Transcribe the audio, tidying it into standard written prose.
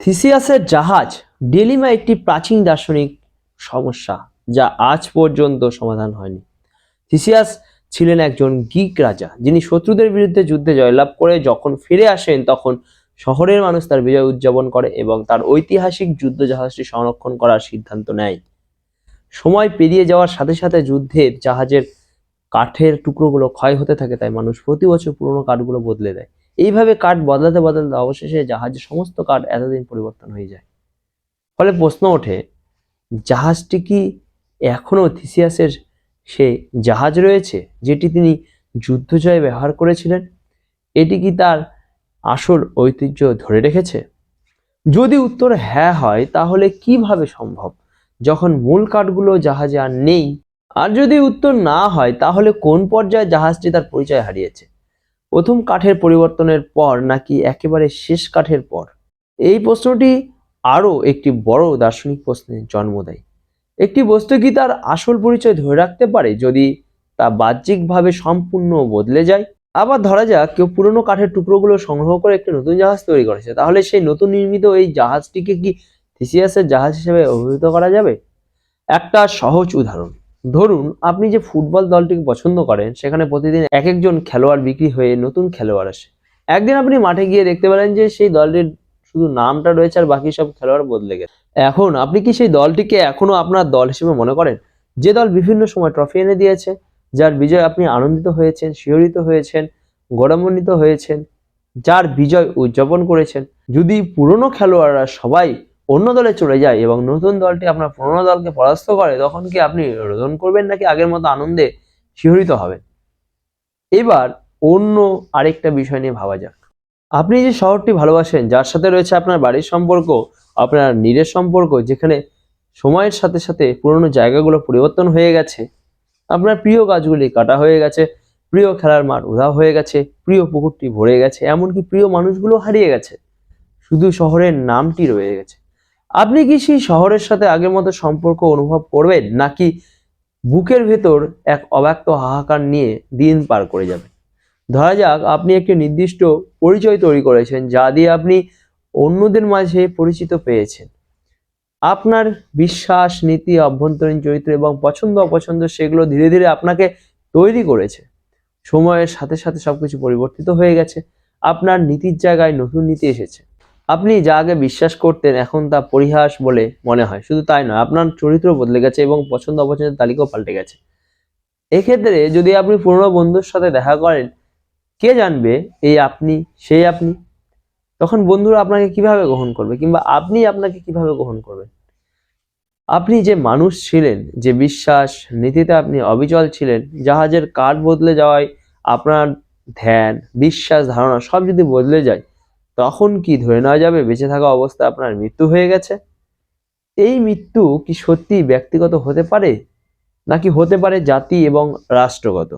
থিসিয়াসের জাহাজ ডিলেমা একটি প্রাচীন দার্শনিক সমস্যা যা আজ পর্যন্ত সমাধান হয়নি। থিসিয়াস ছিলেন একজন গ্রিক রাজা যিনি শত্রুদের বিরুদ্ধে যুদ্ধে জয়লাভ করে যখন ফিরে আসেন তখন শহরের মানুষ তার বিজয় উদযাপন করে এবং তার ঐতিহাসিক যুদ্ধ জাহাজটি সংরক্ষণ করার সিদ্ধান্ত নেয়। সময় পেরিয়ে যাওয়ার সাথে সাথে যুদ্ধের জাহাজের কাঠের টুকরোগুলো ক্ষয় হতে থাকে, তাই মানুষ প্রতি বছর পুরোনো কাঠগুলো বদলে দেয়। এইভাবে কাঠ বদলাতে বদলাতে অবশেষে জাহাজের সমস্ত কাঠ এতদিন পরিবর্তন হয়ে যায়। ফলে প্রশ্ন ওঠে, জাহাজটি কি এখনো থিসিয়াসের সে জাহাজ রয়েছে যেটি তিনি যুদ্ধজয়ে ব্যবহার করেছিলেন? এটি কি তার আসল ঐতিহ্য ধরে রেখেছে? যদি উত্তর হ্যাঁ হয় তাহলে কিভাবে সম্ভব যখন মূল কাঠগুলো জাহাজে আর নেই? আর যদি উত্তর না হয় তাহলে কোন পর্যায়ে জাহাজটি তার পরিচয় হারিয়েছে? প্রথম কাঠের পরিবর্তনের পর নাকি একেবারে শেষ কাঠের পর? এই প্রশ্নটি আরও একটি বড় দার্শনিক প্রশ্নের জন্ম দেয়। একটি বস্তু কি তার আসল পরিচয় ধরে রাখতে পারে যদি তা বাহ্যিকভাবে সম্পূর্ণ বদলে যায়? আবার ধরা যাক কেউ পুরনো কাঠের টুকরোগুলো সংগ্রহ করে একটি নতুন জাহাজ তৈরি করেছে, তাহলে সেই নতুন নির্মিত এই জাহাজটিকে কি থিসিয়াসের জাহাজ হিসেবে অভিহিত করা যাবে? একটা সহজ উদাহরণ, ধরুন আপনি যে ফুটবল দলটিকে পছন্দ করেন সেখানে প্রতিদিন এক একজন খেলোয়াড় বিক্রি হয়ে নতুন খেলোয়াড় আসে। একদিন আপনি মাঠে গিয়ে দেখতে পেলেন যে সেই দলটির শুধু নামটা রয়েছে আর বাকি সব খেলোয়াড় বদলে গেছে। এখন আপনি কি সেই দলটিকে এখনো আপনার দল হিসেবে মনে করেন? যে দল বিভিন্ন সময় ট্রফি এনে দিয়েছে, যার বিজয় আপনি আনন্দিত হয়েছেন, শিহরিত হয়েছেন, গৌরবান্বিত হয়েছেন, যার বিজয় উদযাপন করেছেন। যদি পুরনো খেলোয়াড়রা সবাই অন্য দলে চলে যায় এবং নতুন দলটি আপনার পুরনো দলকে পরাস্ত করে, তখন কি আপনি রোদন করবেন নাকি আগের মতো আনন্দে শিহরিত হবেন? এবার অন্য আরেকটা বিষয় নিয়ে ভাবা যাক। আপনি যে শহরটি ভালোবাসেন, যার সাথে রয়েছে আপনার বাড়ির সম্পর্ক, আপনার নিজের সম্পর্ক, যেখানে সময়ের সাথে সাথে পুরনো জায়গাগুলো পরিবর্তন হয়ে গেছে, আপনার প্রিয় গাছগুলি কাটা হয়ে গেছে, প্রিয় খেলার মাঠ উধাও হয়ে গেছে, প্রিয় পুকুরটি ভরে গেছে, এমনকি প্রিয় মানুষগুলো হারিয়ে গেছে, শুধু শহরের নামটি রয়ে গেছে। আপনি কি সেই শহরের সাথে আগের মতো সম্পর্ক অনুভব করবেন নাকি বুকের ভেতর এক অব্যক্ত হাহাকার নিয়ে দিন পার করে যাবেন? ধরা যাক আপনি একটি নির্দিষ্ট পরিচয় তৈরি করেছেন যা দিয়ে আপনি অন্যদের মাঝে পরিচিত পেয়েছেন। আপনার বিশ্বাস, নীতি, অভ্যন্তরীণ চরিত্র এবং পছন্দ অপছন্দ সেগুলো ধীরে ধীরে আপনাকে তৈরি করেছে। সময়ের সাথে সাথে সবকিছু পরিবর্তিত হয়ে গেছে। আপনার নীতির জায়গায় নতুন নীতি এসেছে। আপনি যা আগে বিশ্বাস করতেন এখন তা পরিহাস বলে মনে হয়। শুধু তাই নয়, আপনার চরিত্র বদলে গেছে এবং পছন্দ অপছন্দের তালিকাও পাল্টে গেছে। এক্ষেত্রে যদি আপনি পুরনো বন্ধুর সাথে দেখা করেন, কে জানবে এই আপনি সেই আপনি? তখন বন্ধুরা আপনাকে কিভাবে গ্রহণ করবে কিংবা আপনি আপনাকে কিভাবে গ্রহণ করবেন? আপনি যে মানুষ ছিলেন, যে বিশ্বাস নীতিতে আপনি অবিচল ছিলেন, জাহাজের কাঠ বদলে যাওয়ায় আপনার ধ্যান, বিশ্বাস, ধারণা সব যদি বদলে যায়, তখন কি ধরে নেওয়া যাবে বেঁচে থাকা অবস্থায় আপনার মৃত্যু হয়ে গেছে? এই মৃত্যু কি সত্যি ব্যক্তিগত হতে পারে নাকি হতে পারে জাতি এবং রাষ্ট্রগত?